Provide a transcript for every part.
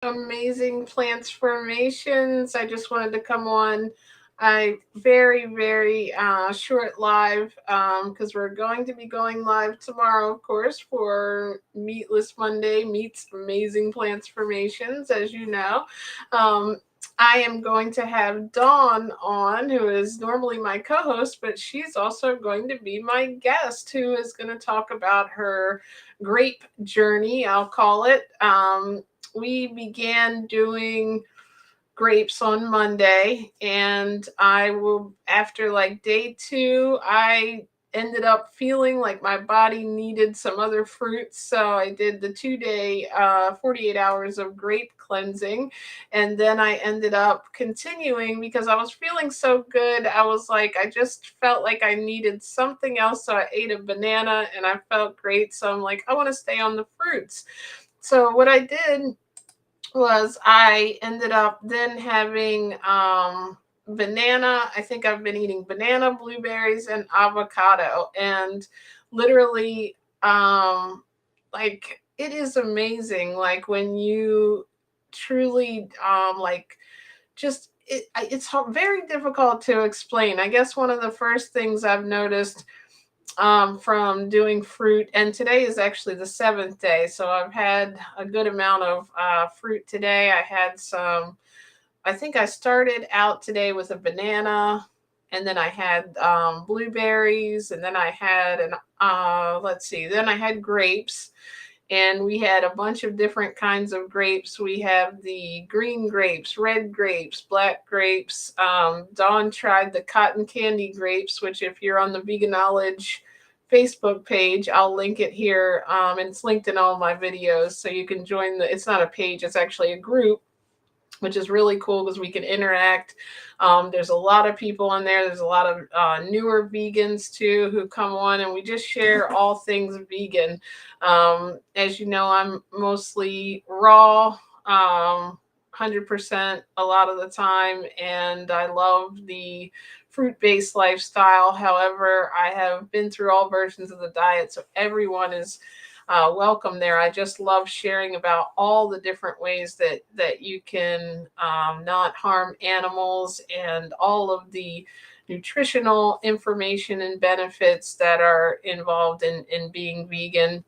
Amazing transformations. I just wanted to come on a very short live because we're going to be going live tomorrow, of course, for Meatless Monday meets Amazing Transformations, as you know. Um, I am going to have Dawn on, who is normally my co host, but she's also going to be my guest, who is going to talk about her grape journey, I'll call it. We began doing grapes on Monday, and I will, after like day two, I ended up feeling like my body needed some other fruits. So I did the 2 day, 48 hours of grape cleansing. And then I ended up continuing because I was feeling so good. I was like, I just felt like I needed something else. So I ate a banana and I felt great. So I'm like, I want to stay on the fruits. So what I did was I ended up then having banana. I think I've been eating banana, blueberries, and avocado. And literally, like, it is amazing. Like, when you truly, just, it's very difficult to explain. I guess one of the first things I've noticed from doing fruit, and today is actually the seventh day, so I've had a good amount of fruit today. I had some. I think I started out today with a banana, and then I had blueberries, and then I had an let's see, then I had grapes, and we had a bunch of different kinds of grapes. We have the green grapes, red grapes, black grapes. Dawn tried the cotton candy grapes, which, if you're on the Veganowledge Facebook page, I'll link it here. And it's linked in all my videos, so you can join the. It's not a page; it's actually a group, which is really cool because we can interact. There's a lot of people on there. There's a lot of newer vegans too who come on, and we just share all things vegan. As you know, I'm mostly raw, 100% a lot of the time, and I love the fruit based lifestyle. However, I have been through all versions of the diet, so everyone is welcome there. I just love sharing about all the different ways that you can not harm animals, and all of the nutritional information and benefits that are involved in being vegan.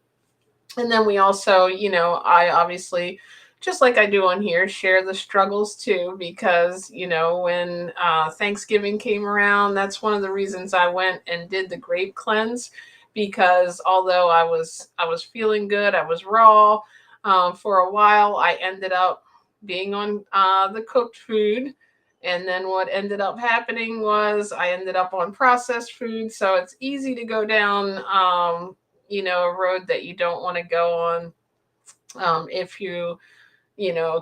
And then we also, I obviously, just like I do on here, share the struggles too, because when Thanksgiving came around, that's one of the reasons I went and did the grape cleanse, because although I was feeling good, I was raw for a while. I ended up being on the cooked food. And then what ended up happening was I ended up on processed food. So it's easy to go down a road that you don't want to go on, if you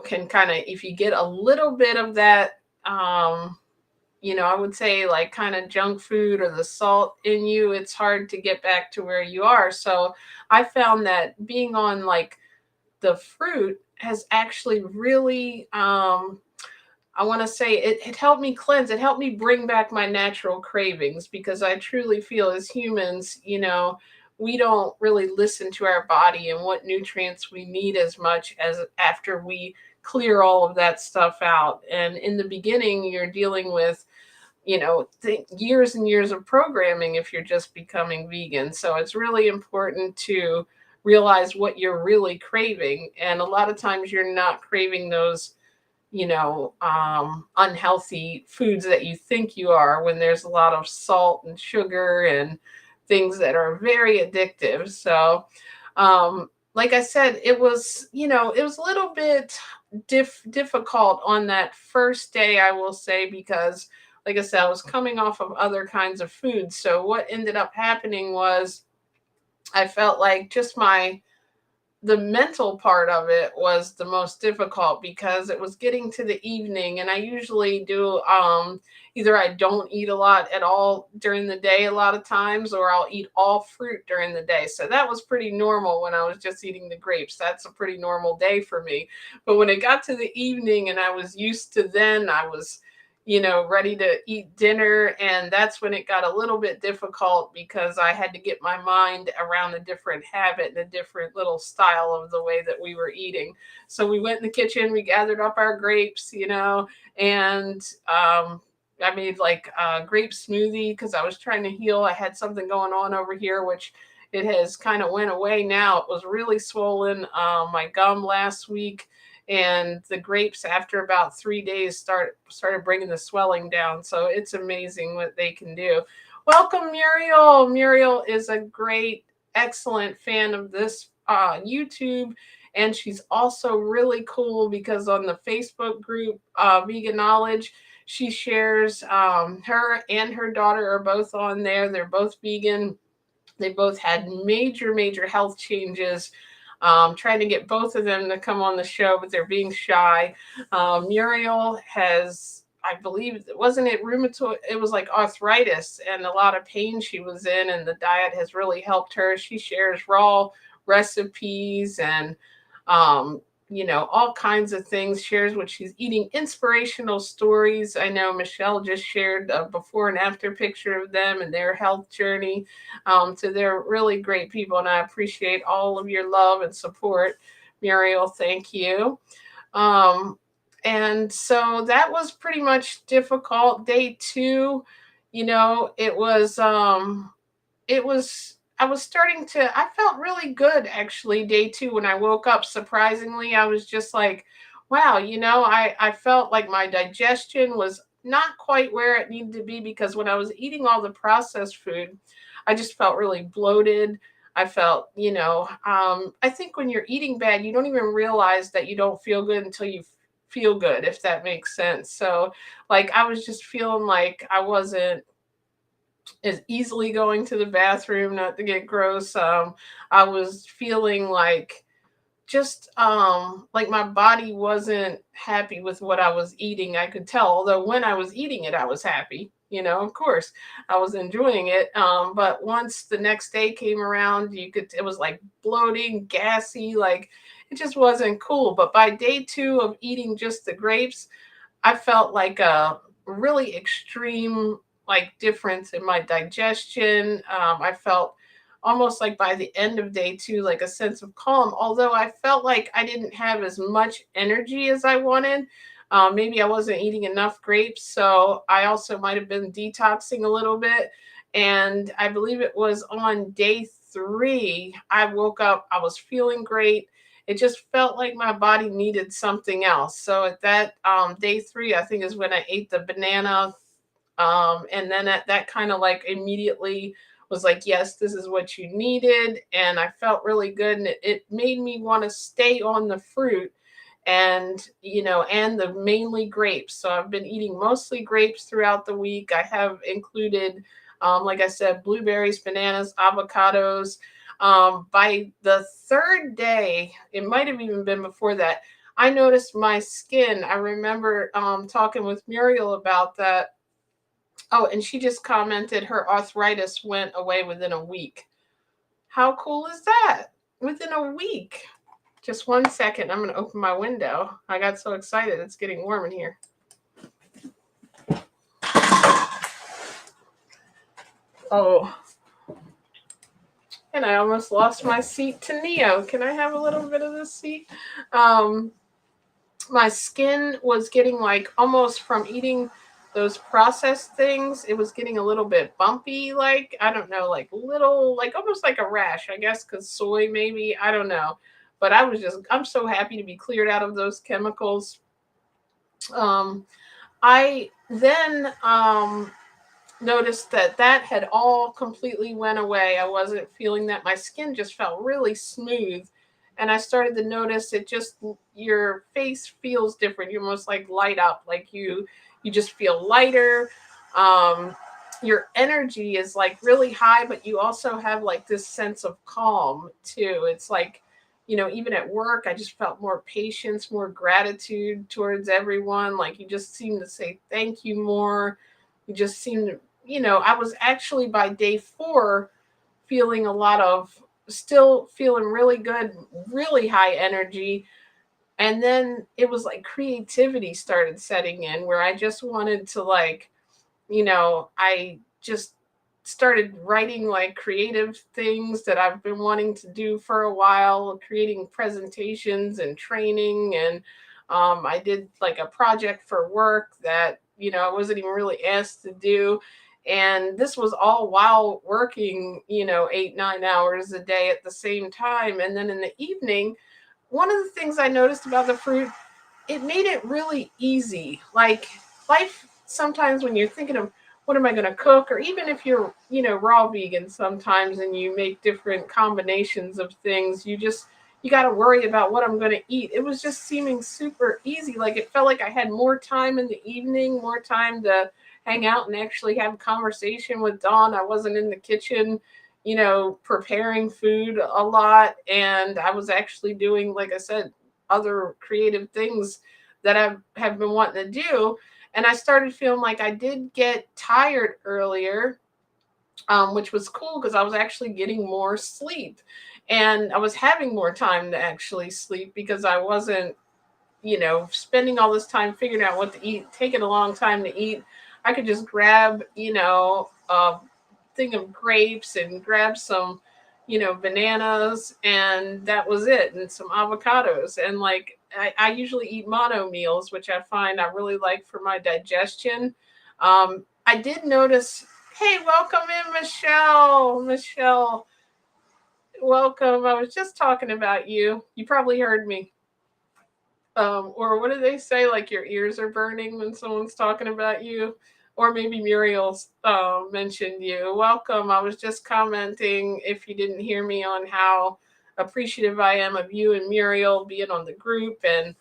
can kind of, if you get a little bit of that, I would say, like, kind of junk food or the salt in you, it's hard to get back to where you are. So I found that being on, like, the fruit has actually really, I want to say, it helped me cleanse. It helped me bring back my natural cravings, because I truly feel, as humans, we don't really listen to our body and what nutrients we need as much as after we clear all of that stuff out. And in the beginning, you're dealing with, years and years of programming if you're just becoming vegan. So it's really important to realize what you're really craving. And a lot of times you're not craving those unhealthy foods that you think you are, when there's a lot of salt and sugar and things that are very addictive. So, like I said, it was a little bit difficult on that first day, I will say, because, like I said, I was coming off of other kinds of foods. So what ended up happening was I felt like just the mental part of it was the most difficult, because it was getting to the evening, and I usually do, either I don't eat a lot at all during the day a lot of times, or I'll eat all fruit during the day. So that was pretty normal when I was just eating the grapes. That's a pretty normal day for me. But when it got to the evening and I was used to, then I was ready to eat dinner. And that's when it got a little bit difficult because I had to get my mind around a different habit and a different little style of the way that we were eating. So we went in the kitchen, we gathered up our grapes, and I made like a grape smoothie because I was trying to heal. I had something going on over here, which it has kind of went away now. It was really swollen, my gum last week, and the grapes after about 3 days started bringing the swelling down. So it's amazing what they can do. Welcome, Muriel. Muriel is a great, excellent fan of this YouTube. And she's also really cool because on the Facebook group, Veganowledge, she shares, her and her daughter are both on there. They're both vegan. They both had major, major health changes. Trying to get both of them to come on the show, but they're being shy. Muriel has, I believe, wasn't it rheumatoid? It was like arthritis and a lot of pain she was in, and the diet has really helped her. She shares raw recipes and all kinds of things, shares what she's eating, inspirational stories. I know Michelle just shared a before and after picture of them and their health journey. So they're really great people, and I appreciate all of your love and support. Muriel, thank you. Um, and so that was pretty much difficult. Day 2, it was I was starting to I felt really good actually day 2 when I woke up. Surprisingly, I was just like, wow, I felt like my digestion was not quite where it needed to be because when I was eating all the processed food, I just felt really bloated. I felt, I think when you're eating bad, you don't even realize that you don't feel good until you feel good, if that makes sense. So, like, I was just feeling like I wasn't is easily going to the bathroom, not to get gross. I was feeling like my body wasn't happy with what I was eating. I could tell, although when I was eating it, I was happy. Of course, I was enjoying it. But once the next day came around, it was like bloating, gassy, like it just wasn't cool. But by day 2 of eating just the grapes, I felt like a really extreme like difference in my digestion. I felt almost like by the end of day 2, like a sense of calm. Although I felt like I didn't have as much energy as I wanted. Maybe I wasn't eating enough grapes, so I also might have been detoxing a little bit. And I believe it was on day 3, I woke up. I was feeling great. It just felt like my body needed something else. So at that day 3, I think is when I ate the banana, and then that kind of like immediately was like, yes, this is what you needed, and I felt really good, and it made me want to stay on the fruit and and the mainly grapes. So I've been eating mostly grapes throughout the week. I have included, like I said, blueberries, bananas, avocados. By the 3rd day, it might have even been before that, I noticed my skin. I remember talking with Muriel about that. Oh, and she just commented her arthritis went away within a week. How cool is that? Within a week. Just 1 second. I'm going to open my window. I got so excited. It's getting warm in here. Oh. And I almost lost my seat to Neo. Can I have a little bit of this seat? My skin was getting like almost from eating those processed things, it was getting a little bit bumpy, like I don't know, like little, like almost like a rash, I guess, because soy, maybe, I don't know. But I'm so happy to be cleared out of those chemicals. I then noticed that had all completely went away. I wasn't feeling that. My skin just felt really smooth. And I started to notice it just, your face feels different. You almost like light up, like you just feel lighter. Your energy is like really high, but you also have like this sense of calm too. It's like, even at work, I just felt more patience, more gratitude towards everyone. Like you just seem to say thank you more. You just seem to, I was actually by day 4 feeling still feeling really good, really high energy. And then it was like creativity started setting in where I just wanted to like, I just started writing like creative things that I've been wanting to do for a while, creating presentations and training. And I did like a project for work that, I wasn't even really asked to do. And this was all while working, 8, 9 hours a day at the same time. And then in the evening, one of the things I noticed about the fruit, it made it really easy. Like life sometimes when you're thinking of what am I going to cook, or even if you're, raw vegan sometimes and you make different combinations of things, you got to worry about what I'm going to eat. It was just seeming super easy. Like it felt like I had more time in the evening, more time to hang out and actually have a conversation with Dawn. I wasn't in the kitchen, preparing food a lot. And I was actually doing, like I said, other creative things that I have been wanting to do. And I started feeling like I did get tired earlier, which was cool because I was actually getting more sleep. And I was having more time to actually sleep because I wasn't, spending all this time figuring out what to eat, taking a long time to eat. I could just grab, a thing of grapes and grab some, bananas, and that was it, and some avocados. And like, I usually eat mono meals, which I find I really like for my digestion. I did notice, hey, welcome in, Michelle. Michelle, welcome. I was just talking about you. You probably heard me. Or what do they say? Like your ears are burning when someone's talking about you. Or maybe Muriel mentioned you. Welcome. I was just commenting, if you didn't hear me, on how appreciative I am of you and Muriel being on the group, and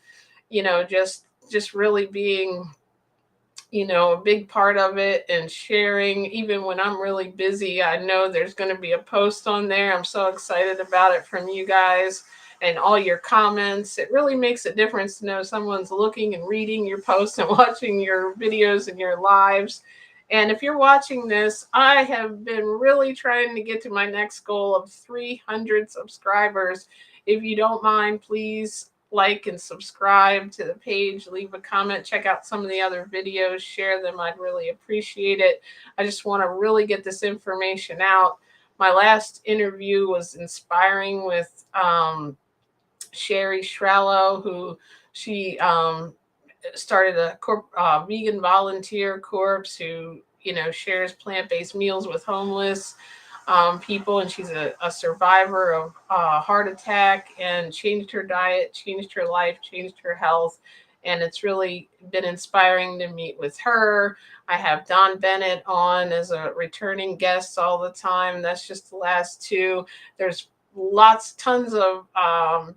just really being, a big part of it, and sharing. Even when I'm really busy, I know there's going to be a post on there. I'm so excited about it from you guys and all your comments. It really makes a difference to know someone's looking and reading your posts and watching your videos and your lives. And if you're watching this, I have been really trying to get to my next goal of 300 subscribers. If you don't mind, please like and subscribe to the page, leave a comment, check out some of the other videos, share them. I'd really appreciate it. I just want to really get this information out. My last interview was inspiring with Sherry Shrello, who she started a vegan volunteer corps who, shares plant-based meals with homeless people. And she's a survivor of heart attack, and changed her diet, changed her life, changed her health. And it's really been inspiring to meet with her. I have Don Bennett on as a returning guest all the time. That's just the last two. There's tons of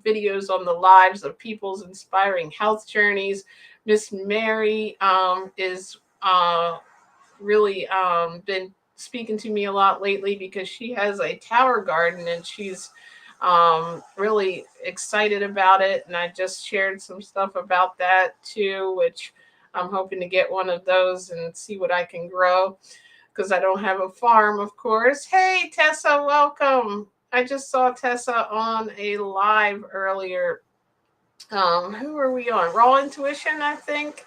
videos on the lives of people's inspiring health journeys. Miss Mary is really been speaking to me a lot lately because she has a tower garden, and she's really excited about it. And I just shared some stuff about that too, which I'm hoping to get one of those and see what I can grow, because I don't have a farm, of course. Hey, Tessa, welcome. I just saw Tessa on a live earlier. Who are we on? Raw Intuition, I think,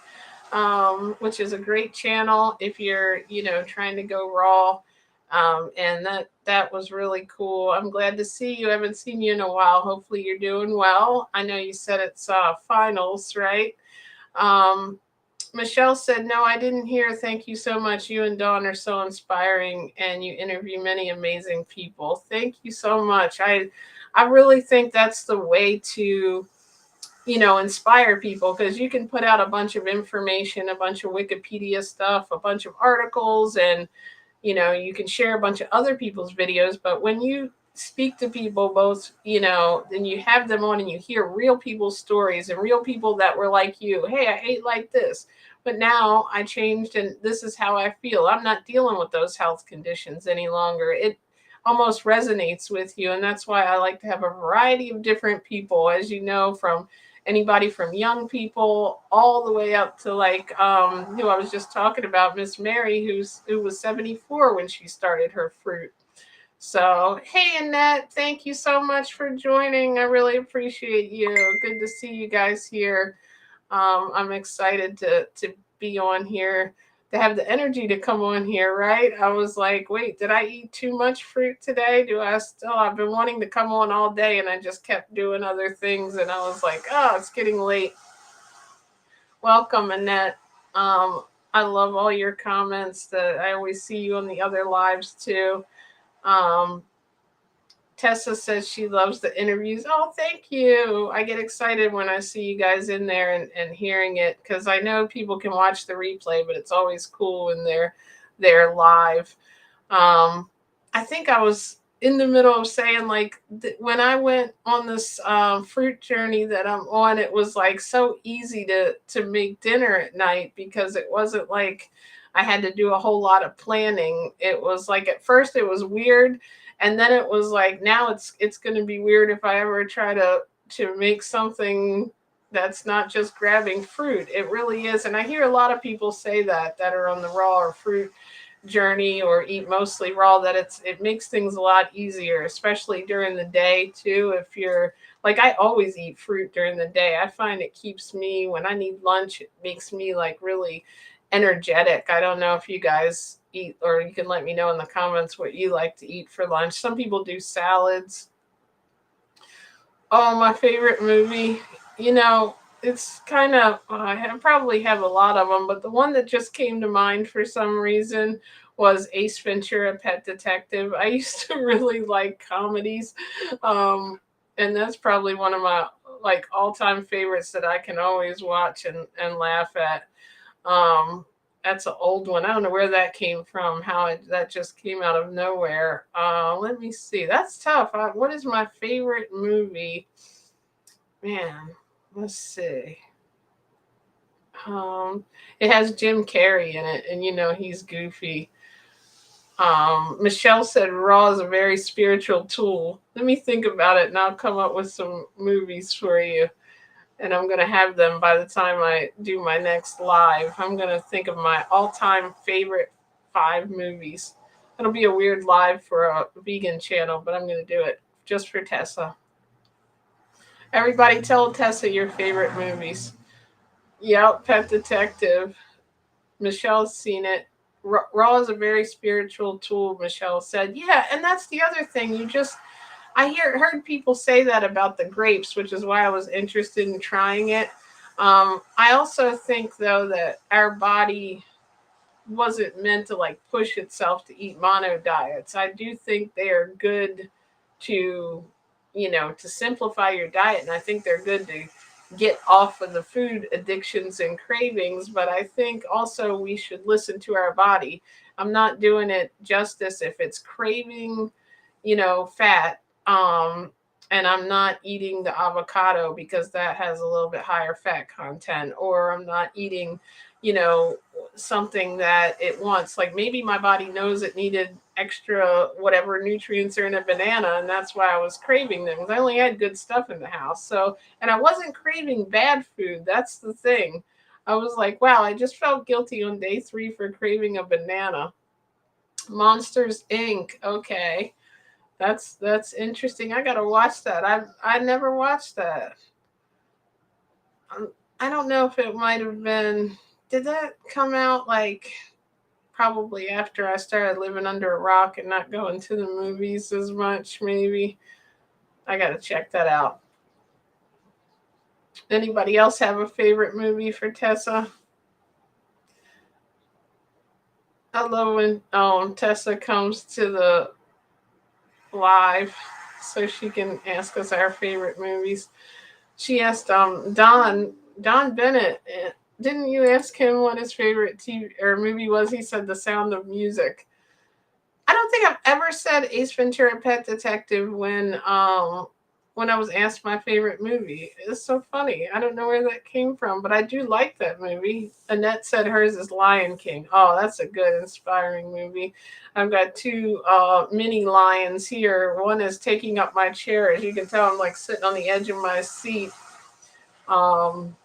which is a great channel if you're, trying to go raw. And that was really cool. I'm glad to see you. I haven't seen you in a while. Hopefully you're doing well. I know you said it's finals, right? Michelle said, no, I didn't hear. Thank you so much. You and Dawn are so inspiring, and you interview many amazing people. Thank you so much. I really think that's the way to, inspire people, because you can put out a bunch of information, a bunch of Wikipedia stuff, a bunch of articles, and, you can share a bunch of other people's videos. But when you speak to people, both, then you have them on and you hear real people's stories and real people that were like you. Hey, I ate like this, but now I changed and this is how I feel. I'm not dealing with those health conditions any longer. It almost resonates with you. And that's why I like to have a variety of different people, as you know, from anybody from young people all the way up to like who I was just talking about, Miss Mary, who was 74 when she started her fruit. So, hey, Annette, thank you so much for joining. I really appreciate you. Good to see you guys here. I'm excited to be on here, to have the energy to come on here, right? I was like, wait, did I eat too much fruit today? Do I still? I've been wanting to come on all day and I just kept doing other things. And I was like, oh, it's getting late. Welcome, Annette. Um, I love all your comments. That I always see you on the other lives too. Um, Tessa says she loves the interviews. Oh, thank you. I get excited when I see you guys in there and hearing it because I know people can watch the replay, but it's always cool when they're live. I think I was in the middle of saying like when I went on this fruit journey that I'm on, it was like so easy to make dinner at night because it wasn't like I had to do a whole lot of planning. It was like at first it was weird, and then it was like now it's going to be weird if I ever try to make something that's not just grabbing fruit. It really is, and I hear a lot of people say that are on the raw or fruit journey or eat mostly raw, that it makes things a lot easier, especially during the day too. If you're like, I always eat fruit during the day. I find it keeps me, when I need lunch, it makes me like really energetic. I don't know if you guys eat, or you can let me know in the comments what you like to eat for lunch. Some people do salads. Oh, my favorite movie, you know, it's kind of, probably have a lot of them, but the one that just came to mind for some reason was Ace Ventura: Pet Detective. I used to really like comedies, um, and that's probably one of my like all-time favorites that I can always watch and laugh at. Um, that's an old one. I don't know where that came from. That just came out of nowhere. Let me see. That's tough. What is my favorite movie? Man, let's see. Um, it has Jim Carrey in it, and you know he's goofy. Michelle said Raw is a very spiritual tool. Let me think about it, and I'll come up with some movies for you. And I'm going to have them by the time I do my next live. I'm going to think of my all-time favorite 5 movies. It'll be a weird live for a vegan channel, but I'm going to do it just for Tessa. Everybody tell Tessa your favorite movies. Yep, Pet Detective. Michelle's seen it. Raw is a very spiritual tool, Michelle said. Yeah, and that's the other thing. Heard people say that about the grapes, which is why I was interested in trying it. I also think though that our body wasn't meant to like push itself to eat mono diets. I do think they are good to, to simplify your diet, and I think they're good to get off of the food addictions and cravings. But I think also we should listen to our body. I'm not doing it justice if it's craving, fat. And I'm not eating the avocado because that has a little bit higher fat content, or I'm not eating, you know, something that it wants. Like maybe my body knows it needed extra whatever nutrients are in a banana, and that's why I was craving them because I only had good stuff in the house. So, and I wasn't craving bad food. That's the thing. I was like, wow, I just felt guilty on day 3 for craving a banana. Monsters Inc. Okay. That's interesting. I gotta watch that. I never watched that. I don't know if it might have been. Did that come out like probably after I started living under a rock and not going to the movies as much? Maybe I gotta check that out. Anybody else have a favorite movie for Tessa? I love when Tessa comes to the live so she can ask us our favorite movies. She asked Don Bennett. Didn't you ask him what his favorite TV or movie was? He said The Sound of Music. I don't think I've ever said Ace Ventura: Pet Detective when I was asked my favorite movie. It's so funny. I don't know where that came from, but I do like that movie. Annette said hers is Lion King. Oh, that's a good, inspiring movie. I've got 2 mini lions here. One is taking up my chair. As you can tell, I'm like sitting on the edge of my seat. Um,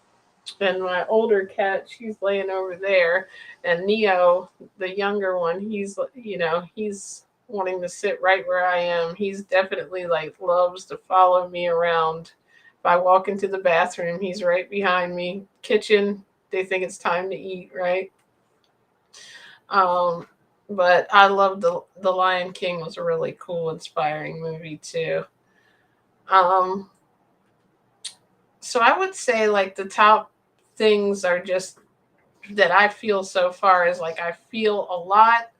and my older cat, she's laying over there. And Neo, the younger one, he's wanting to sit right where I am. He's definitely like loves to follow me around. If I walk into the bathroom, he's right behind me. Kitchen, they think it's time to eat, right? Um, but I love the Lion King was a really cool, inspiring movie too. Um, so I would say like the top things are just that I feel so far is like I feel a lot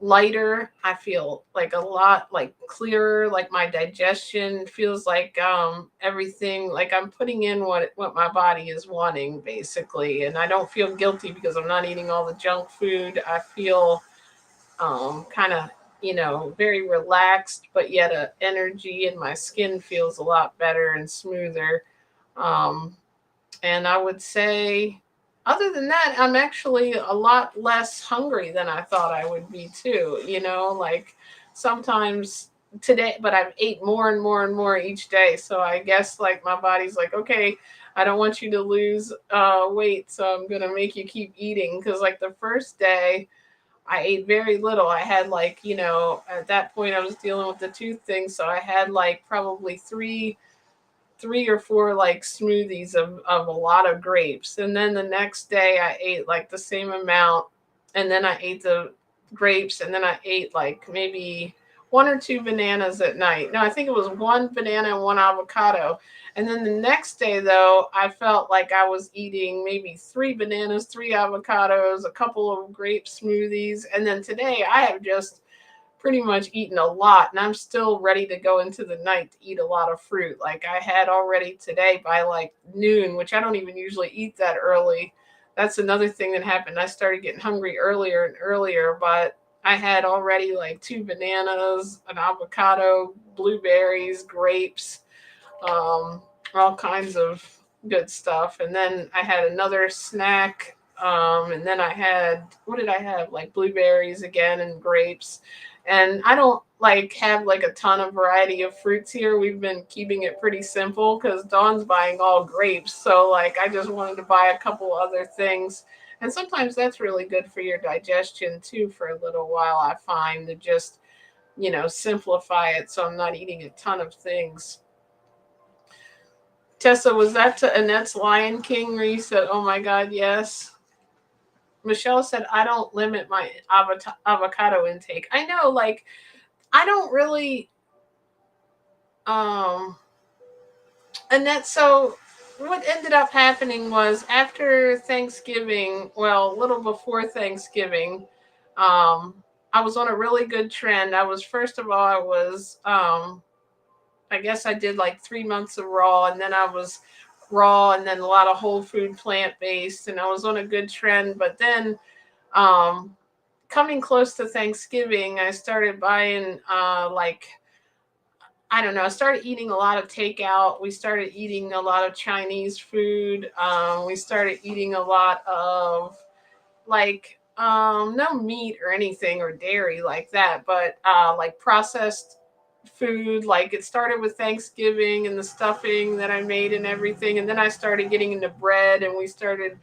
lighter. I feel like a lot like clearer, like my digestion feels like everything like I'm putting in what my body is wanting basically, and I don't feel guilty because I'm not eating all the junk food. I feel kind of, very relaxed, but yet a energy, and my skin feels a lot better and smoother. Um, and I would say, other than that, I'm actually a lot less hungry than I thought I would be too. Like sometimes today, but I've ate more and more and more each day. So I guess like my body's like, okay, I don't want you to lose weight, so I'm gonna make you keep eating. Because like the first day, I ate very little. I had like, at that point I was dealing with the tooth thing, so I had like probably three or four like smoothies of a lot of grapes. And then the next day I ate like the same amount. And then I ate the grapes. And then I ate like maybe one or two bananas at night. No, I think it was one banana and one avocado. And then the next day, though, I felt like I was eating maybe three bananas, three avocados, a couple of grape smoothies. And then today I have just pretty much eaten a lot, and I'm still ready to go into the night to eat a lot of fruit. Like I had already today by like noon, which I don't even usually eat that early. That's another thing that happened. I started getting hungry earlier and earlier, but I had already like two bananas, an avocado, blueberries, grapes, um, all kinds of good stuff. And then I had another snack. And then I had, what did I have? Like blueberries again and grapes. And I don't like have like a ton of variety of fruits here. We've been keeping it pretty simple because Dawn's buying all grapes. So like I just wanted to buy a couple other things. And sometimes that's really good for your digestion too for a little while, I find, to just, simplify it so I'm not eating a ton of things. Tessa, was that to Annette's Lion King where you said, oh my God, yes? Michelle said, I don't limit my avocado intake. I know, like, I don't really, um, Annette, so what ended up happening was after Thanksgiving, well, a little before Thanksgiving, um, I was on a really good trend. First of all, I guess I did like 3 months of raw, and then I was raw, and then a lot of whole food plant based, and I was on a good trend. But then, um, coming close to Thanksgiving, I started buying like, I don't know, I started eating a lot of takeout. We started eating a lot of Chinese food. We started eating a lot of like no meat or anything or dairy like that, but like processed food. Like it started with Thanksgiving and the stuffing that I made and everything, and then I started getting into bread, and we started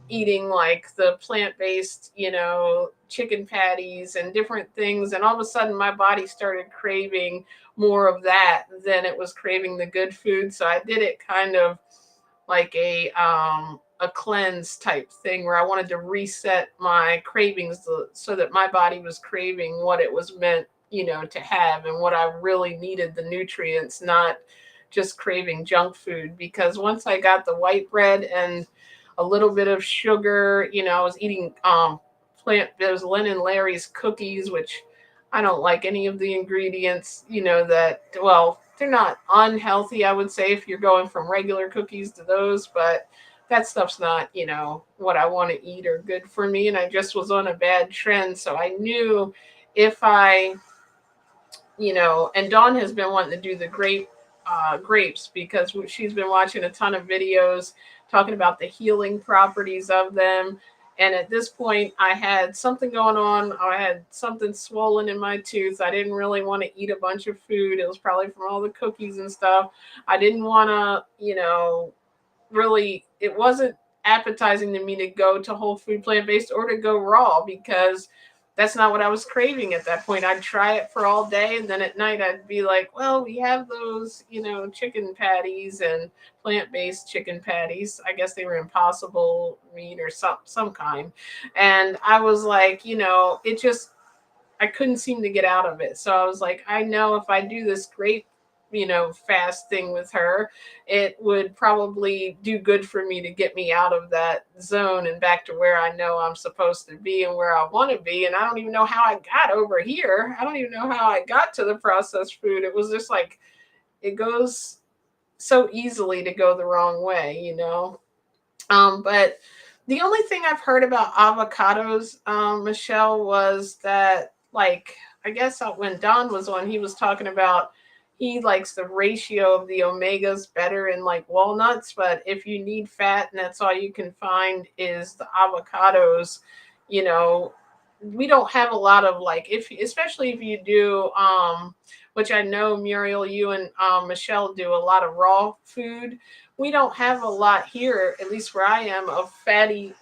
eating like the plant-based, chicken patties and different things, and all of a sudden my body started craving more of that than it was craving the good food. So I did it kind of like a cleanse type thing where I wanted to reset my cravings so that my body was craving what it was meant, to have, and what I really needed, the nutrients, not just craving junk food. Because once I got the white bread and a little bit of sugar, I was eating there's Lynn and Larry's cookies, which I don't like any of the ingredients, that, well, they're not unhealthy, I would say, if you're going from regular cookies to those, but that stuff's not, what I want to eat or good for me. And I just was on a bad trend. So I knew if I, and Dawn has been wanting to do the grapes because she's been watching a ton of videos talking about the healing properties of them. And at this point, I had something going on. I had something swollen in my tooth. I didn't really want to eat a bunch of food. It was probably from all the cookies and stuff. I didn't want to, really, it wasn't appetizing to me to go to whole food plant based or to go raw, because that's not what I was craving at that point. I'd try it for all day, and then at night I'd be like, well, we have those, chicken patties and plant-based chicken patties. I guess they were impossible meat or some kind. And I was like, it just I couldn't seem to get out of it. So I was like, I know if I do this great, fast thing with her, it would probably do good for me to get me out of that zone and back to where I know I'm supposed to be and where I want to be. And I don't even know how I got over here. I don't even know how I got to the processed food. It was just like, it goes so easily to go the wrong way, but the only thing I've heard about avocados, Michelle, was that, like, I guess when Don was on, he was talking about he likes the ratio of the omegas better in like walnuts, but if you need fat and that's all you can find is the avocados, you know, we don't have a lot of like, if especially if you do which I know Muriel, you and Michelle do a lot of raw food. We don't have a lot here, at least where I am, of fatty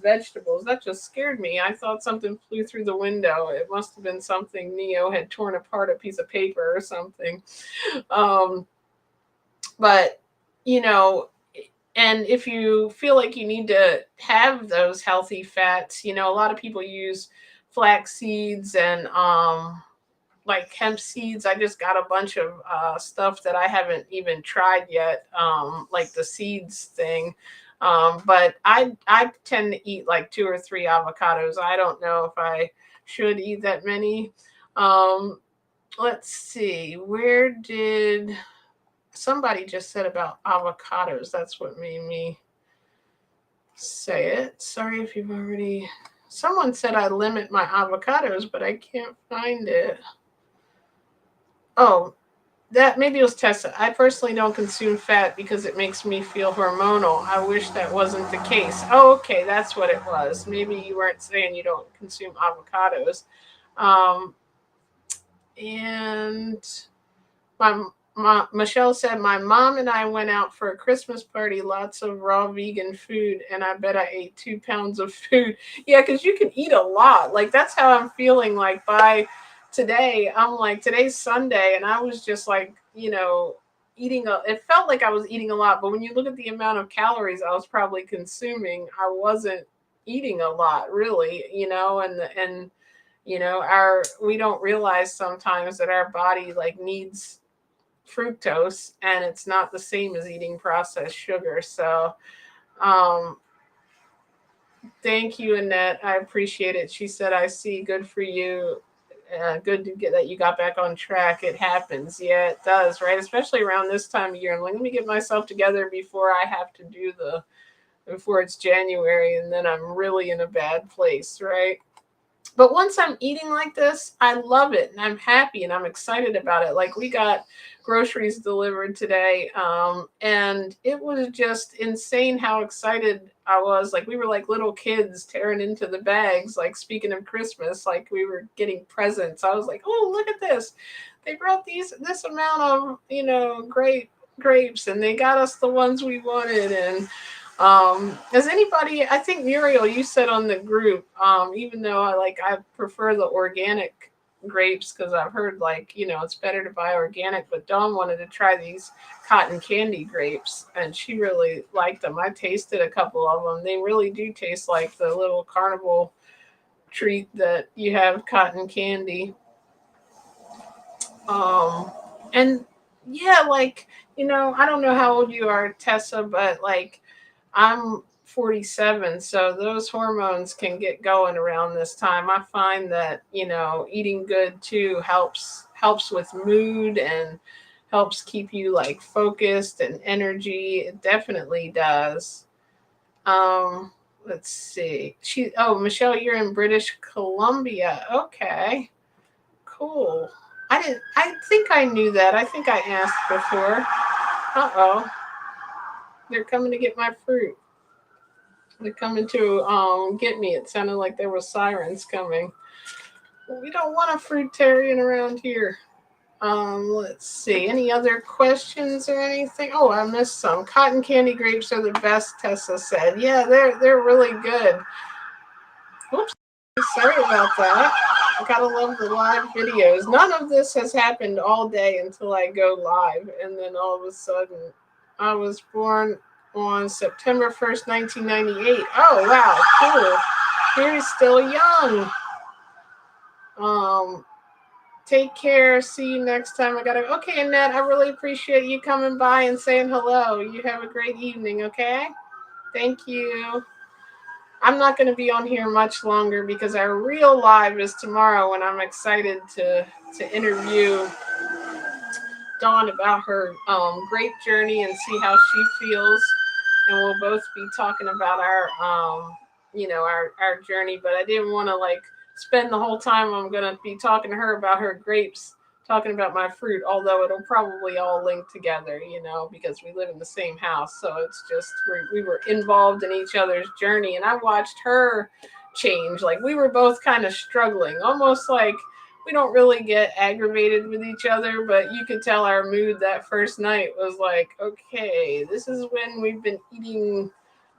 vegetables. That just scared me. I thought something flew through the window. It must have been something Neo had torn apart a piece of paper or something. Um, but, you know, and if you feel like you need to have those healthy fats, a lot of people use flax seeds and like hemp seeds. I just got a bunch of stuff that I haven't even tried yet, like the seeds thing. But I tend to eat like 2 or 3 avocados. I don't know if I should eat that many. Um, let's see. Where did somebody just said about avocados? That's what made me say it. Sorry if you've already. Someone said I limit my avocados, but I can't find it. Oh, that maybe it was Tessa. I personally don't consume fat because it makes me feel hormonal. I wish that wasn't the case. Oh, okay, that's what it was. Maybe you weren't saying you don't consume avocados. Um, and my Michelle said my mom and I went out for a Christmas party, lots of raw vegan food, and I bet I ate 2 pounds of food. Yeah, because you can eat a lot. Like that's how I'm feeling. Like by today, I'm like today's Sunday, and I was just like eating a. It felt like I was eating a lot, but when you look at the amount of calories I was probably consuming, I wasn't eating a lot really. And our we don't realize sometimes that our body like needs fructose and it's not the same as eating processed sugar. So um thank you, Annette. I appreciate it. She said, I see, good for you. Good to get that you got back on track. It happens. Yeah, it does, right? Especially around this time of year. I'm like, let me get myself together before I have to do before it's January and then I'm really in a bad place, right? But once I'm eating like this, I love it and I'm happy and I'm excited about it. Like we got groceries delivered today, and it was just insane how excited I was. Like we were like little kids tearing into the bags. Like speaking of Christmas, like we were getting presents. I was like, oh, look at this! They brought this amount of grapes, and they got us the ones we wanted. And has anybody, I think Muriel, you said on the group, even though I prefer the organic grapes because I've heard like, it's better to buy organic, but Dawn wanted to try these cotton candy grapes and she really liked them. I tasted a couple of them. They really do taste like the little carnival treat that you have, cotton candy. Um, and yeah, like, I don't know how old you are, Tessa, but like I'm 47, so those hormones can get going around this time. I find that, eating good too helps with mood and helps keep you like focused and energy. It definitely does. Um, let's see. Michelle, you're in British Columbia. Okay. Cool. I think I knew that. I think I asked before. Uh-oh. They're coming to get my fruit. They're coming to get me. It sounded like there were sirens coming. We don't want a fruitarian around here. Let's see. Any other questions or anything? Oh, I missed some. Cotton candy grapes are the best, Tessa said. Yeah, they're really good. Whoops. Sorry about that. I gotta love the live videos. None of this has happened all day until I go live, and then all of a sudden, I was born on September 1st, 1998. Oh wow, cool. You're still young. Um, Take care. See you next time. I gotta. Okay, Annette. I really appreciate you coming by and saying hello. You have a great evening. Okay. Thank you. I'm not going to be on here much longer because our real live is tomorrow, and I'm excited to interview Dawn about her grape journey and see how she feels. And we'll both be talking about our our journey. But I didn't want to like spend the whole time I'm going to be talking to her about her grapes, talking about my fruit. Although it'll probably all link together, because we live in the same house. So it's just we were involved in each other's journey, and I watched her change. Like we were both kind of struggling, almost like we don't really get aggravated with each other, but you could tell our mood that first night was like, okay, this is when we've been eating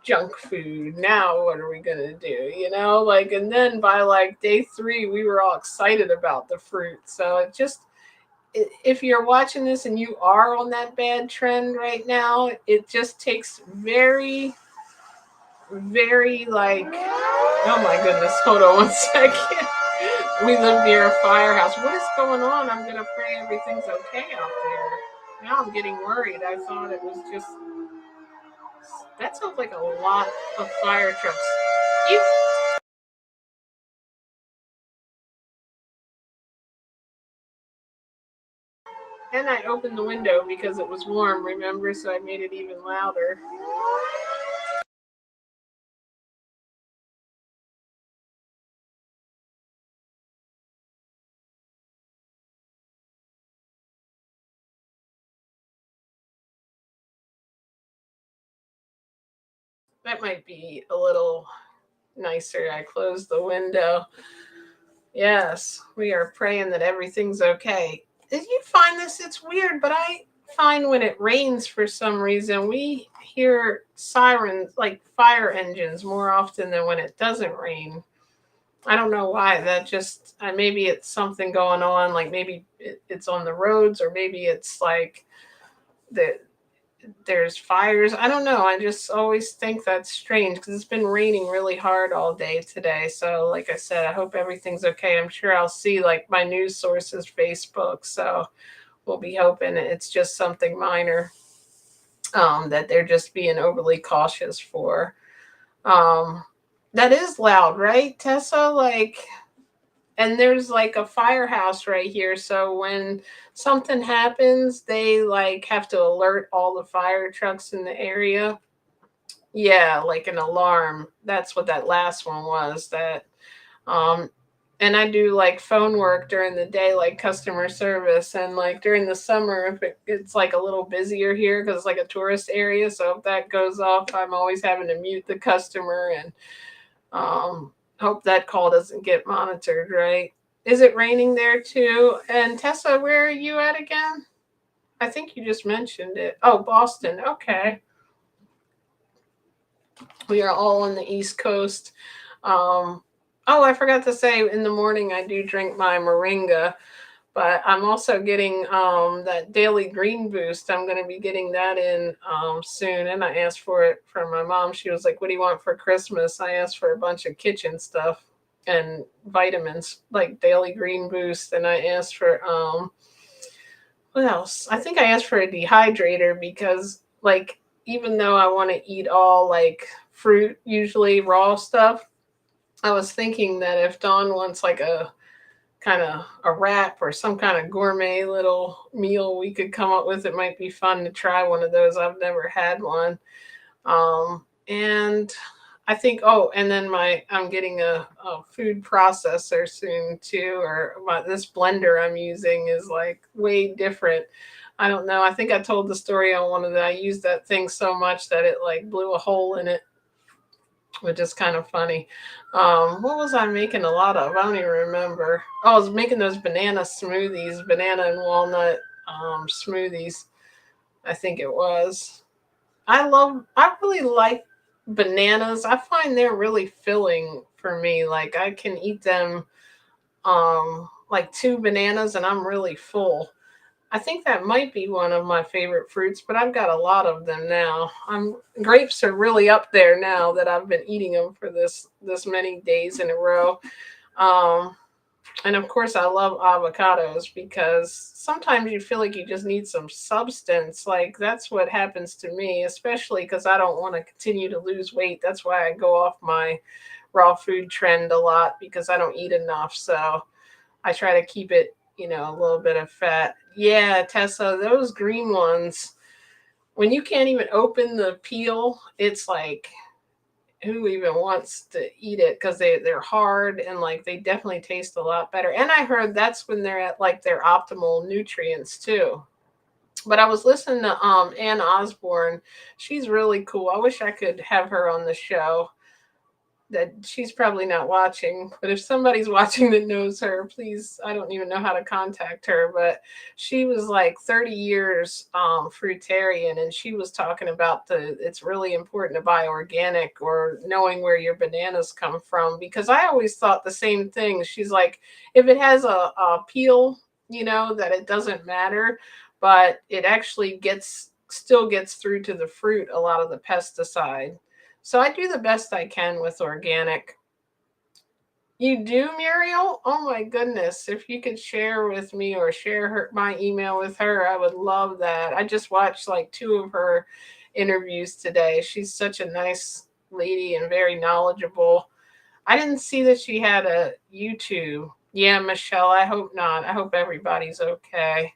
junk food. Now what are we gonna do? Like, and then by like day 3, we were all excited about the fruit. So it just, if you're watching this and you are on that bad trend right now, it just takes very, very like, oh my goodness, hold on one second. We live near a firehouse. What is going on? I'm gonna pray everything's okay out there. Now I'm getting worried. I thought it was just. That sounds like a lot of fire trucks. You. And I opened the window because it was warm, remember? So I made it even louder. That might be a little nicer. I closed the window. Yes, we are praying that everything's okay. Did you find this? It's weird, but I find when it rains for some reason, we hear sirens like fire engines more often than when it doesn't rain. I don't know why. That just, maybe it's something going on. Like maybe it's on the roads, or maybe it's like the there's fires. I don't know. I just always think that's strange because it's been raining really hard all day today. So, like I said, I hope everything's okay. I'm sure I'll see like my news sources Facebook. So we'll be hoping it's just something minor, that they're just being overly cautious for. Um, that is loud, right, Tessa? Like, and there's like a firehouse right here. So when something happens, they like have to alert all the fire trucks in the area. Yeah, like an alarm. That's what that last one was. That um and I do like phone work during the day, like customer service, and like during the summer, if it's like a little busier here because it's like a tourist area. So if that goes off, I'm always having to mute the customer and hope that call doesn't get monitored, right? Is it raining there too? And Tessa, where are you at again? I think you just mentioned it. Oh, Boston. Okay. We are all on the East Coast. Um, oh, I forgot to say, in the morning I do drink my moringa, but I'm also getting that daily green boost. I'm going to be getting that in soon. And I asked for it from my mom. She was like, "What do you want for Christmas?" I asked for a bunch of kitchen stuff and vitamins like daily green boost. And I asked for what else? I think I asked for a dehydrator because, like, even though I want to eat all like fruit, usually raw stuff, I was thinking that if Dawn wants like a kind of a wrap or some kind of gourmet little meal we could come up with, it might be fun to try one of those. I've never had one. And I think, oh, and then I'm getting a food processor soon too, or this blender I'm using is like way different. I don't know. I think I told the story on one of the, I used that thing so much that it like blew a hole in it, which is kind of funny. What was I making a lot of? I don't even remember. Oh, I was making those banana smoothies, banana and walnut smoothies. I think it was. I really like bananas, I find they're really filling for me. Like I can eat them like two bananas and I'm really full. I think that might be one of my favorite fruits, but I've got a lot of them now. Grapes are really up there now that I've been eating them for this many days in a row. Um, and of course, I love avocados because sometimes you feel like you just need some substance. Like that's what happens to me, especially because I don't want to continue to lose weight. That's why I go off my raw food trend a lot because I don't eat enough. So I try to keep it, a little bit of fat. Yeah, Tessa, those green ones, when you can't even open the peel, it's like who even wants to eat it because they're hard and like they definitely taste a lot better. And I heard that's when they're at like their optimal nutrients too. But I was listening to Ann Osborne. She's really cool. I wish I could have her on the show. That she's probably not watching, but if somebody's watching that knows her, please, I don't even know how to contact her, but she was like 30 years fruitarian, and she was talking about the it's really important to buy organic or knowing where your bananas come from, because I always thought the same thing. She's like, if it has a peel, that it doesn't matter, but it actually gets through to the fruit, a lot of the pesticide. So I do the best I can with organic. You do, Muriel? Oh my goodness. If you could share with me or share my email with her, I would love that. I just watched like two of her interviews today. She's such a nice lady and very knowledgeable. I didn't see that she had a YouTube. Yeah, Michelle, I hope not. I hope everybody's okay.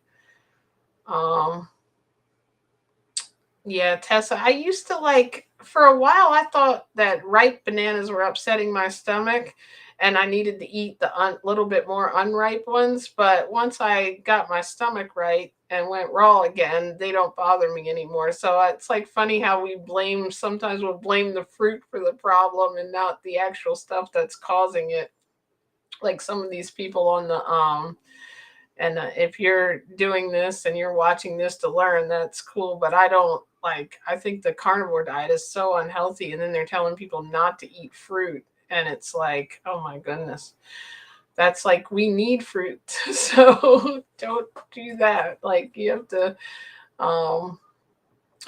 Um, Yeah, Tessa. I used to like, for a while, I thought that ripe bananas were upsetting my stomach and I needed to eat the little bit more unripe ones. But once I got my stomach right and went raw again, they don't bother me anymore. So it's like funny how sometimes we'll blame the fruit for the problem and not the actual stuff that's causing it. Like some of these people on the and if you're doing this and you're watching this to learn, that's cool. But I don't like, I think the carnivore diet is so unhealthy. And then they're telling people not to eat fruit. And it's like, oh my goodness. That's like, we need fruit. So don't do that. Like, you have to, um,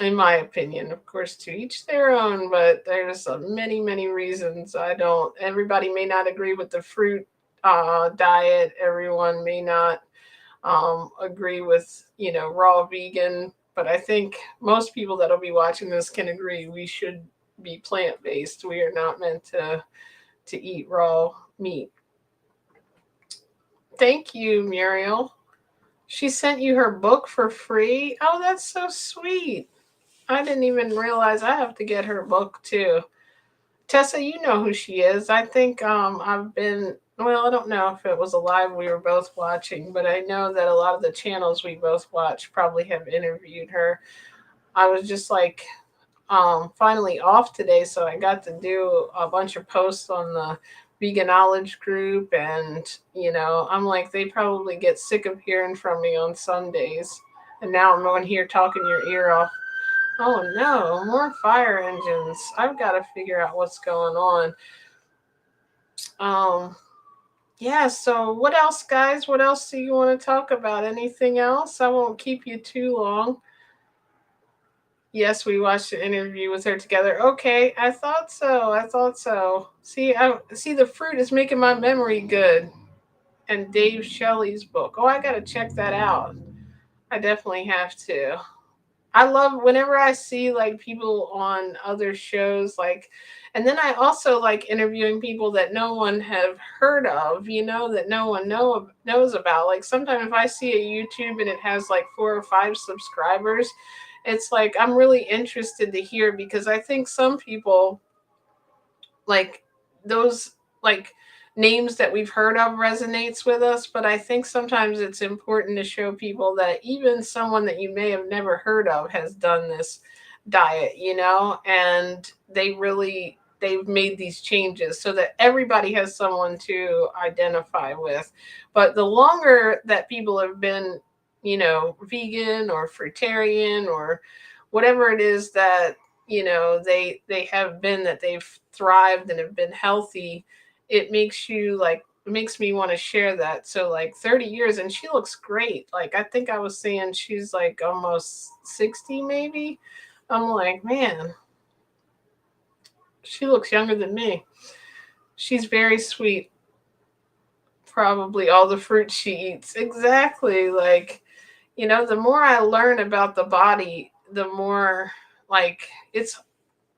in my opinion, of course, to each their own, but there's many, many reasons I don't. Everybody may not agree with the fruit diet. Everyone may not agree with raw vegan, but I think most people that'll be watching this can agree we should be plant based. We are not meant to eat raw meat. Thank you, Muriel. She sent you her book for free. Oh, that's so sweet. I didn't even realize I have to get her book too. Tessa, you know who she is. I think I've been, well, I don't know if it was a live we were both watching, but I know that a lot of the channels we both watch probably have interviewed her. I was just like finally off today, so I got to do a bunch of posts on the Veganowledge group, and I'm like, they probably get sick of hearing from me on Sundays. And now I'm on here talking your ear off. Oh no, more fire engines. I've got to figure out what's going on. Um, yeah, so what else, guys? What else do you want to talk about? Anything else? I won't keep you too long. Yes, we watched an interview with her together. Okay, I thought so. I thought so. See, I see the fruit is making my memory good. And Dave Shelley's book. Oh, I gotta check that out. I definitely have to. I love whenever I see like people on other shows, like, and then I also like interviewing people that no one have heard of, that no one knows about. Like sometimes if I see a YouTube and it has like 4 or 5 subscribers, it's like I'm really interested to hear, because I think some people like those like names that we've heard of resonates with us, but I think sometimes it's important to show people that even someone that you may have never heard of has done this diet, and they've made these changes so that everybody has someone to identify with. But the longer that people have been, vegan or fruitarian or whatever it is that they have been, that they've thrived and have been healthy, it makes me want to share that. So like 30 years, and she looks great. Like I think I was saying she's like almost 60 maybe. I'm like, man, she looks younger than me. She's very sweet. Probably all the fruit she eats. Exactly. Like, the more I learn about the body, the more, like, it's,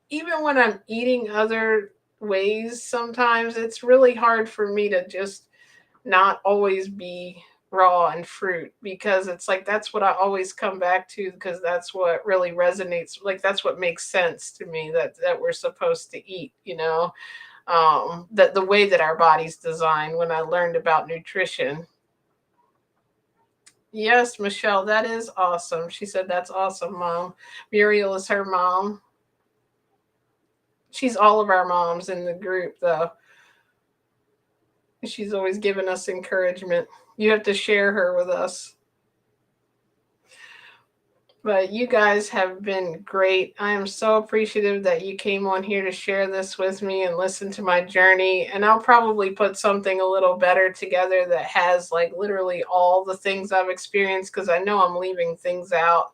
even when I'm eating other ways, sometimes it's really hard for me to just not always be raw and fruit, because it's like that's what I always come back to, because that's what really resonates, like that's what makes sense to me, that we're supposed to eat, that the way that our body's designed. When I learned about nutrition. Yes, Michelle, that is awesome. She said that's awesome, Mom. Muriel is her mom. She's all of our moms in the group, though. She's always giving us encouragement. You have to share her with us. But you guys have been great. I am so appreciative that you came on here to share this with me and listen to my journey. And I'll probably put something a little better together that has like literally all the things I've experienced, because I know I'm leaving things out.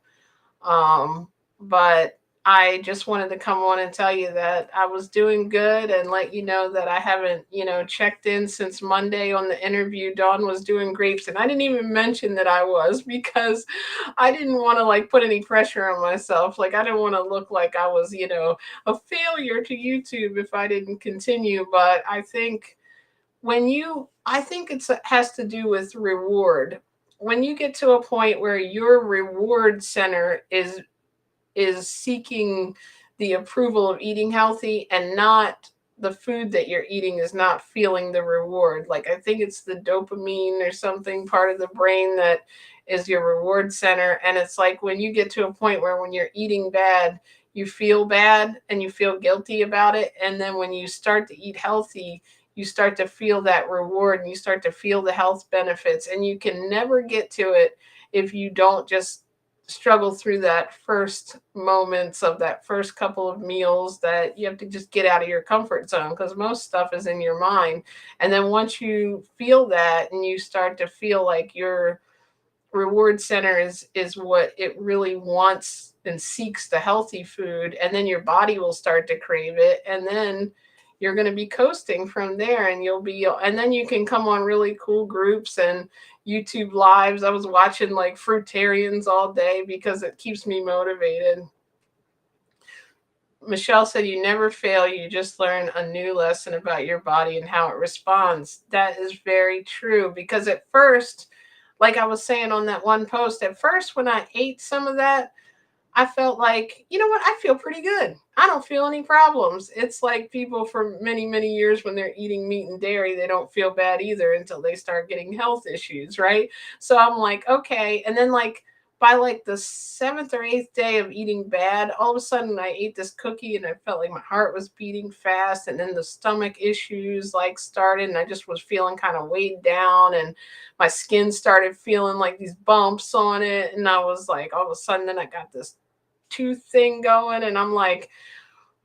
But I just wanted to come on and tell you that I was doing good, and let you know that I haven't, checked in since Monday on the interview. Dawn was doing grapes, and I didn't even mention that I was, because I didn't want to like put any pressure on myself. Like I didn't want to look like I was, a failure to YouTube if I didn't continue. But I think I think it has to do with reward. When you get to a point where your reward center is seeking the approval of eating healthy, and not the food that you're eating is not feeling the reward. Like I think it's the dopamine or something part of the brain that is your reward center. And it's like when you get to a point where when you're eating bad, you feel bad and you feel guilty about it. And then when you start to eat healthy, you start to feel that reward, and you start to feel the health benefits. And you can never get to it if you don't just struggle through that first moments of that first couple of meals, that you have to just get out of your comfort zone, because most stuff is in your mind. And then once you feel that, and you start to feel like your reward center is what it really wants and seeks, the healthy food, and then your body will start to crave it, and then you're going to be coasting from there. And then you can come on really cool groups and YouTube lives. I was watching like fruitarians all day because it keeps me motivated. Michelle said, you never fail, you just learn a new lesson about your body and how it responds. That is very true, because at first, like I was saying on that one post, at first when I ate some of that, I felt like, you know what, I feel pretty good. I don't feel any problems. It's like people for many, many years, when they're eating meat and dairy, they don't feel bad either until they start getting health issues, right? So I'm like, okay. And then like by like the 7th or 8th day of eating bad, all of a sudden I ate this cookie and I felt like my heart was beating fast. And then the stomach issues like started, and I just was feeling kind of weighed down, and my skin started feeling like these bumps on it. And I was like, all of a sudden, then I got this tooth thing going, and I'm like,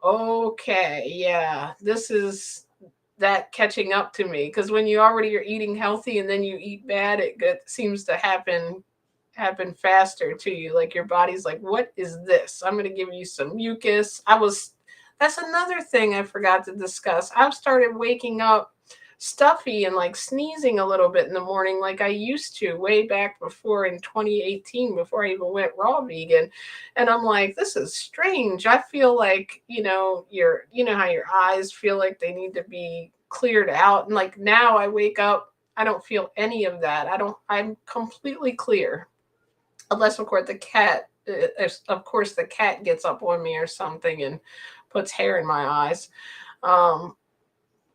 okay, yeah, this is that catching up to me. Because when you already are eating healthy and then you eat bad, seems to happen faster to you. Like your body's like, what is this? I'm going to give you some mucus. That's another thing I forgot to discuss. I've started waking up stuffy and like sneezing a little bit in the morning, like I used to way back before in 2018, before I even went raw vegan. And I'm like, this is strange. I feel like, you know how your eyes feel like they need to be cleared out. And like now I wake up, I don't feel any of that. I'm completely clear. Unless of course the cat gets up on me or something and puts hair in my eyes.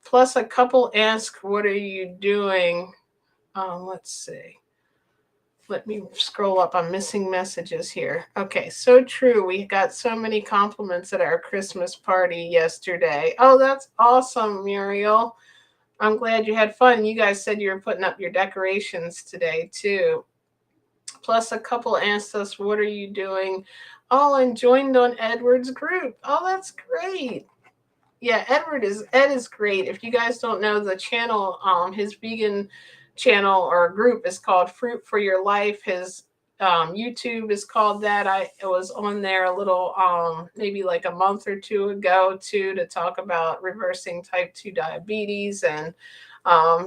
Plus, a couple ask, what are you doing? Let's see. Let me scroll up. I'm missing messages here. Okay, so true. We got so many compliments at our Christmas party yesterday. Oh, that's awesome, Muriel. I'm glad you had fun. You guys said you were putting up your decorations today, too. Plus, a couple asked us, "What are you doing?" Oh, and joined on Edward's group. Oh, that's great. Yeah, Ed is great. If you guys don't know the channel, his vegan channel or group is called Fruit for Your Life. His YouTube is called that. I was on there a little maybe like a month or two ago too, to talk about reversing type 2 diabetes, and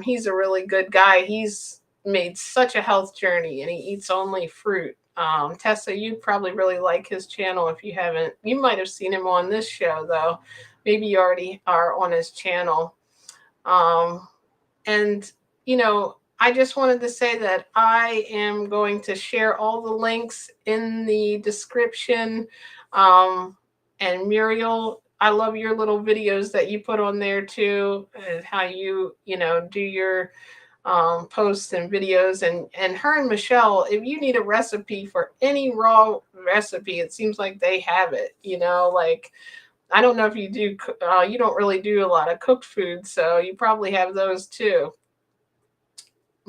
he's a really good guy. He's made such a health journey, and he eats only fruit. Tessa, you'd probably really like his channel if you haven't. You might have seen him on this show though. Maybe you already are on his channel. Um, and, I just wanted to say that I am going to share all the links in the description. Um, and Muriel, I love your little videos that you put on there too, and how you do your posts and videos. And her and Michelle, if you need a recipe for any raw recipe, it seems like they have it, like I don't know if you do, you don't really do a lot of cooked food, so you probably have those too.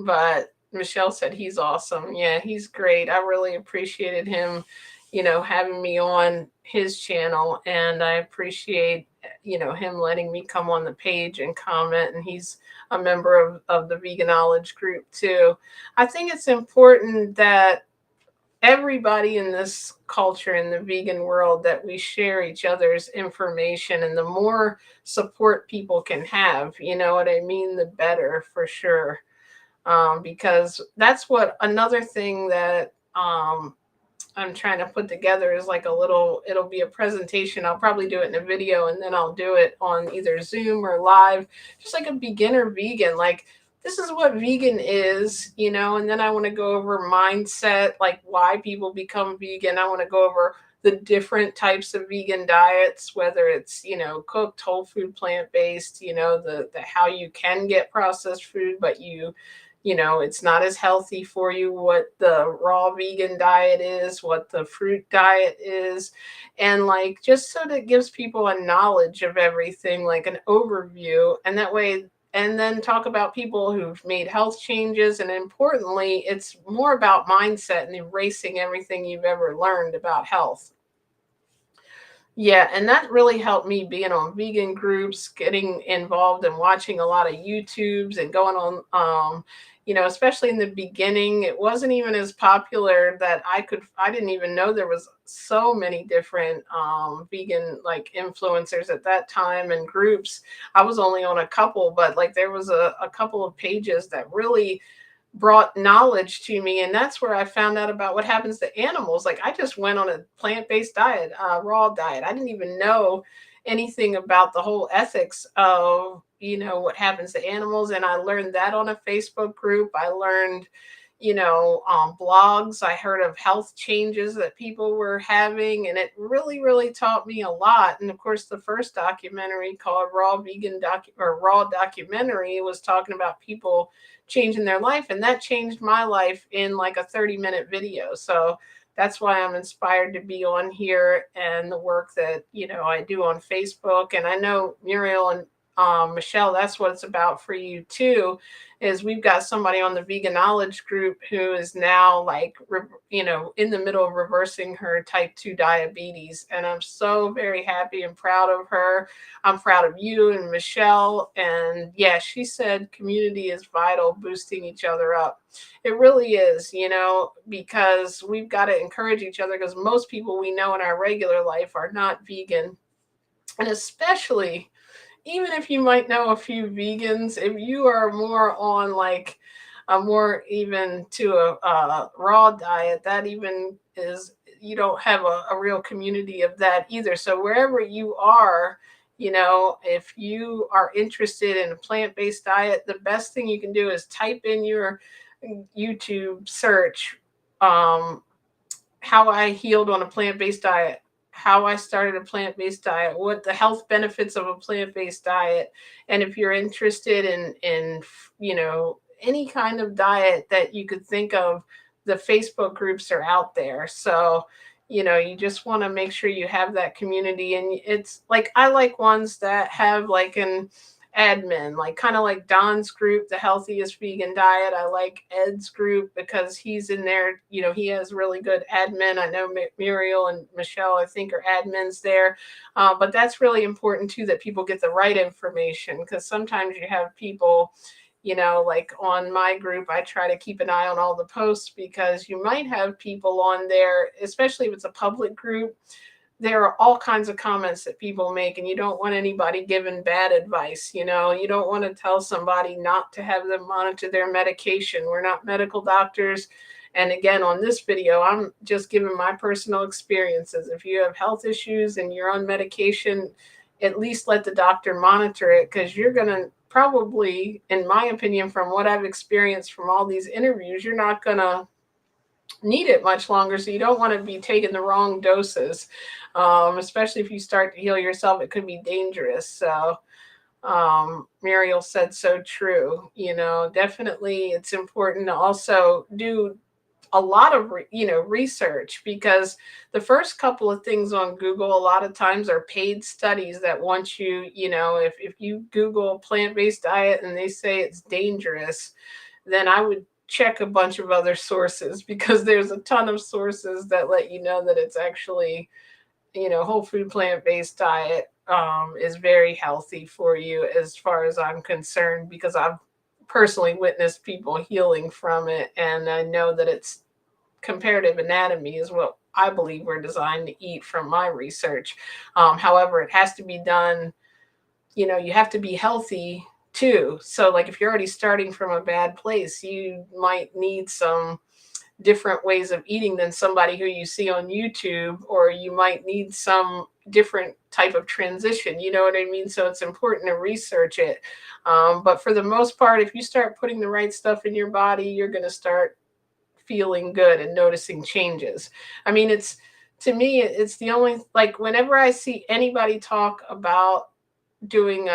But Michelle said he's awesome. Yeah, he's great. I really appreciated him, having me on his channel. And I appreciate, him letting me come on the page and comment. And he's a member of the Veganowledge group too. I think it's important that everybody in this culture, in the vegan world, that we share each other's information, and the more support people can have, you know what I mean, the better, for sure. Because that's what another thing that I'm trying to put together is like it'll be a presentation. I'll probably do it in a video, and then I'll do it on either Zoom or live, just like a beginner vegan. Like, this is what vegan is, and then I want to go over mindset, like why people become vegan. I want to go over the different types of vegan diets, whether it's, cooked, whole food, plant-based, the how you can get processed food, but it's not as healthy for you, what the raw vegan diet is, what the fruit diet is, and like just so that it gives people a knowledge of everything, like an overview, and that way, and then talk about people who've made health changes. And importantly, it's more about mindset and erasing everything you've ever learned about health. Yeah, and that really helped me, being on vegan groups, getting involved and watching a lot of YouTubes and going on, especially in the beginning, it wasn't even as popular that I didn't even know there was so many different vegan like influencers at that time and groups. I was only on a couple, but like there was a couple of pages that really brought knowledge to me, and that's where I found out about what happens to animals. Like, I just went on a plant-based diet, raw diet. I didn't even know anything about the whole ethics of what happens to animals, and I learned that on a Facebook group. I learned blogs. I heard of health changes that people were having, and it really, really taught me a lot. And of course, the first documentary, called Raw Documentary, was talking about people changing their life, and that changed my life in like a 30-minute video. So that's why I'm inspired to be on here, and the work that I do on Facebook. And I know Muriel and Michelle, that's what it's about for you too, is we've got somebody on the Veganowledge group who is now like, in the middle of reversing her type 2 diabetes. And I'm so very happy and proud of her. I'm proud of you and Michelle. And yeah, she said community is vital, boosting each other up. It really is, because we've got to encourage each other, because most people we know in our regular life are not vegan. And especially, even if you might know a few vegans, if you are more on like a more even to a raw diet, that even is, you don't have a real community of that either. So wherever you are, if you are interested in a plant-based diet, the best thing you can do is type in your YouTube search, how I healed on a plant-based diet, how I started a plant-based diet, what the health benefits of a plant-based diet. And if you're interested in any kind of diet that you could think of, the Facebook groups are out there. So you just want to make sure you have that community. And it's like, I like ones that have like an admin, like kind of like Don's group, the Healthiest Vegan Diet. I like Ed's group because he's in there. He has really good admin. I know Muriel and Michelle, I think, are admins there. But that's really important too, that people get the right information, because sometimes you have people, like on my group, I try to keep an eye on all the posts, because you might have people on there, especially if it's a public group. There are all kinds of comments that people make, and you don't want anybody giving bad advice. You don't want to tell somebody not to have them monitor their medication. We're not medical doctors. And again, on this video, I'm just giving my personal experiences. If you have health issues and you're on medication, at least let the doctor monitor it, because you're going to probably, in my opinion, from what I've experienced from all these interviews, you're not going to need it much longer. So you don't want to be taking the wrong doses, especially if you start to heal yourself. It could be dangerous. So Muriel said so true. Definitely it's important to also do a lot of research, because the first couple of things on Google a lot of times are paid studies that want you, if you Google plant-based diet and they say it's dangerous, then I would check a bunch of other sources, because there's a ton of sources that let you know that it's actually, whole food plant-based diet is very healthy for you, as far as I'm concerned, because I've personally witnessed people healing from it. And I know that it's comparative anatomy is what I believe we're designed to eat from my research. However, it has to be done, you have to be healthy too. So like if you're already starting from a bad place, you might need some different ways of eating than somebody who you see on YouTube, or you might need some different type of transition. You know what I mean? So it's important to research it. But for the most part, if you start putting the right stuff in your body, you're going to start feeling good and noticing changes. I mean, to me, it's the only, like whenever I see anybody talk about doing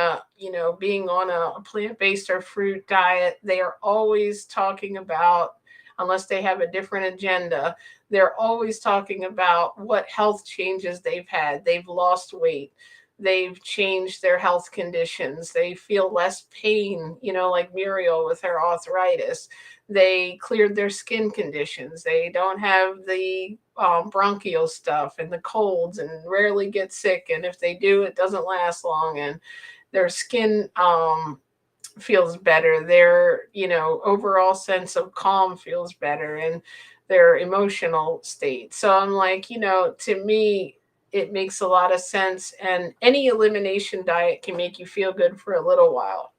being on a plant-based or fruit diet, they are always talking about, unless they have a different agenda, they're always talking about what health changes they've had. They've lost weight, they've changed their health conditions, they feel less pain, like Muriel with her arthritis. They cleared their skin conditions, they don't have the bronchial stuff and the colds, and rarely get sick, and if they do, it doesn't last long, and their skin feels better, their overall sense of calm feels better, and their emotional state. So I'm like, to me, it makes a lot of sense. And any elimination diet can make you feel good for a little while,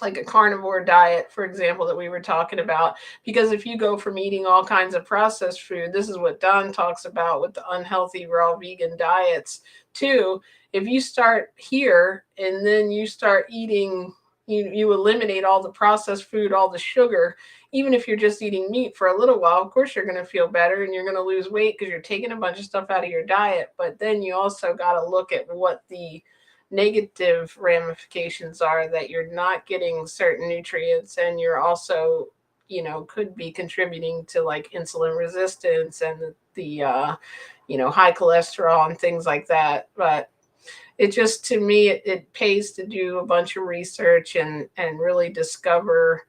like a carnivore diet, for example, that we were talking about. Because if you go from eating all kinds of processed food, this is what Don talks about with the unhealthy raw vegan diets too. If you start here and then you start eating, you eliminate all the processed food, all the sugar, even if you're just eating meat for a little while, of course you're going to feel better and you're going to lose weight because you're taking a bunch of stuff out of your diet. But then you also got to look at what the negative ramifications are, that you're not getting certain nutrients, and you're also could be contributing to like insulin resistance and the high cholesterol and things like that. But it just, to me, it pays to do a bunch of research and really discover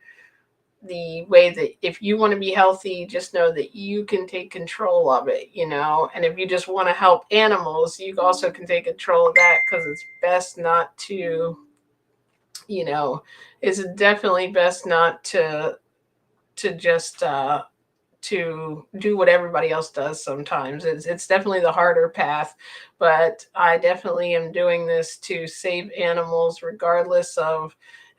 the way that if you want to be healthy, just know that you can take control of it, and if you just want to help animals, you also can take control of that, because it's best not to, it's definitely best not to just to do what everybody else does. Sometimes it's definitely the harder path, but I definitely am doing this to save animals regardless of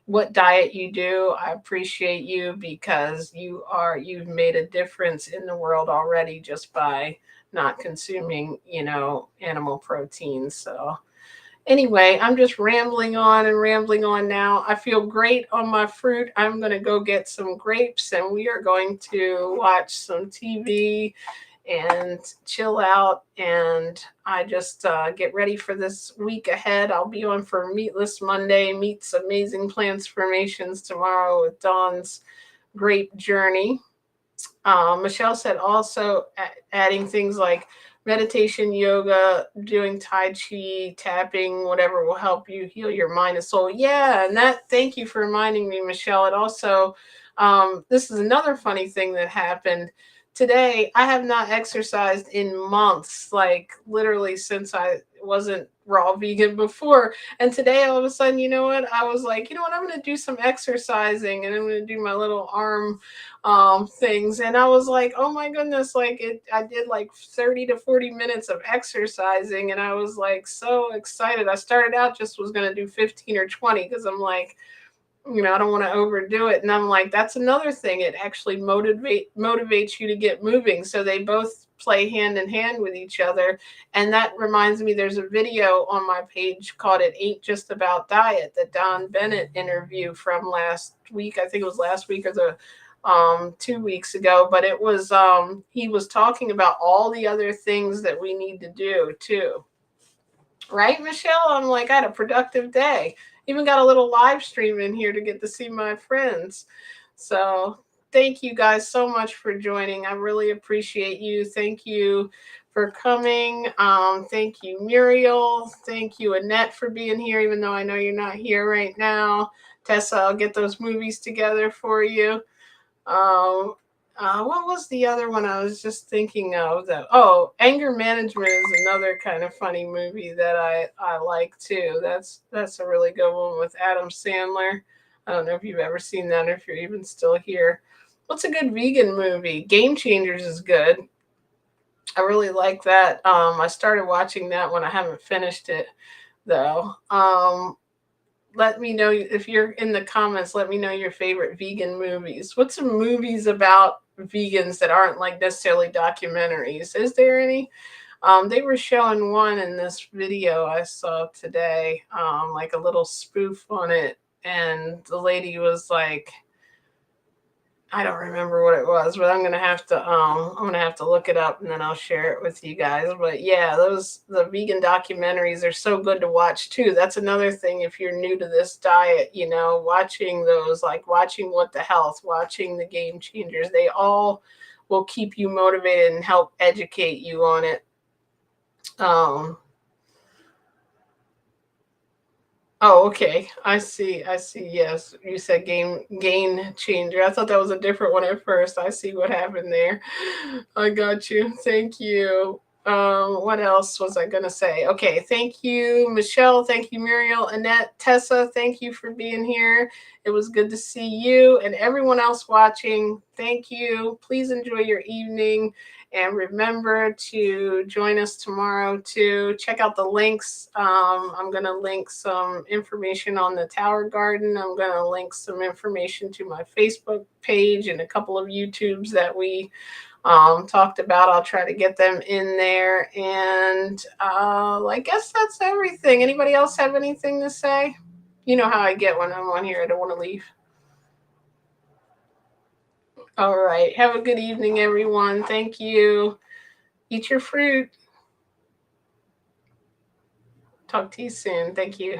what diet you do. I appreciate you, because you've made a difference in the world already just by not consuming animal protein. So anyway, I'm just rambling on and rambling on now. I feel great on my fruit. I'm going to go get some grapes, and we are going to watch some TV and chill out. And I just get ready for this week ahead. I'll be on for Meatless Monday, Meats Amazing Transformations tomorrow with Dawn's Grape Journey. Michelle said also adding things like meditation, yoga, doing Tai Chi, tapping, whatever will help you heal your mind and soul. Yeah. And that, thank you for reminding me, Michelle. It also, this is another funny thing that happened today. I have not exercised in months, like literally since I wasn't raw vegan before. And today, all of a sudden, you know what? I was like, you know what? I'm going to do some exercising and I'm going to do my little arm things. And I was like, oh my goodness, like I did like 30 to 40 minutes of exercising. And I was like so excited. I started out just was going to do 15 or 20 because I'm like, you know, I don't want to overdo it. And I'm like, that's another thing. It actually motivates you to get moving. So they both play hand in hand with each other. And that reminds me, there's a video on my page called It Ain't Just About Diet, that Don Bennett interview from last week. I think it was last week or the 2 weeks ago, but it was he was talking about all the other things that we need to do too. Right, Michelle? I'm like, I had a productive day. Even got a little live stream in here to get to see my friends. So thank you guys so much for joining. I really appreciate you. Thank you for coming. Thank you, Muriel. Thank you, Annette, for being here, even though I know you're not here right now. Tessa, I'll get those movies together for you. Um, what was the other one I was just thinking of? That Anger Management is another kind of funny movie that I like too. That's a really good one with Adam Sandler. I don't know if you've ever seen that or if you're even still here. What's a good vegan movie? Game Changers is good. I really like that. I started watching that one. I haven't finished it though. Let me know if you're in the comments. Let me know your favorite vegan movies. What's some movies about vegans that aren't like necessarily documentaries? Is there any? They were showing one in this video I saw today, like a little spoof on it, and the lady was like, I don't remember what it was, but I'm gonna have to look it up and then I'll share it with you guys. But yeah, the vegan documentaries are so good to watch too. That's another thing if you're new to this diet, you know, watching those, like watching What the Health, watching the Game Changers, they all will keep you motivated and help educate you on it. Um Oh, okay. I see. I see. Yes, you said game changer. I thought that was a different one at first. I see what happened there. I got you. Thank you. What else was I gonna say? Okay, thank you, Michelle. Thank you, Muriel, Annette, Tessa. Thank you for being here. It was good to see you and everyone else watching. Thank you. Please enjoy your evening. And remember to join us tomorrow to check out the links. I'm going to link some information on the Tower Garden. I'm going to link some information to my Facebook page and a couple of YouTubes that we talked about. I'll try to get them in there. And I guess that's everything. Anybody else have anything to say? You know how I get when I'm on here. I don't want to leave. All right. Have a good evening, everyone. Thank you. Eat your fruit. Talk to you soon. Thank you.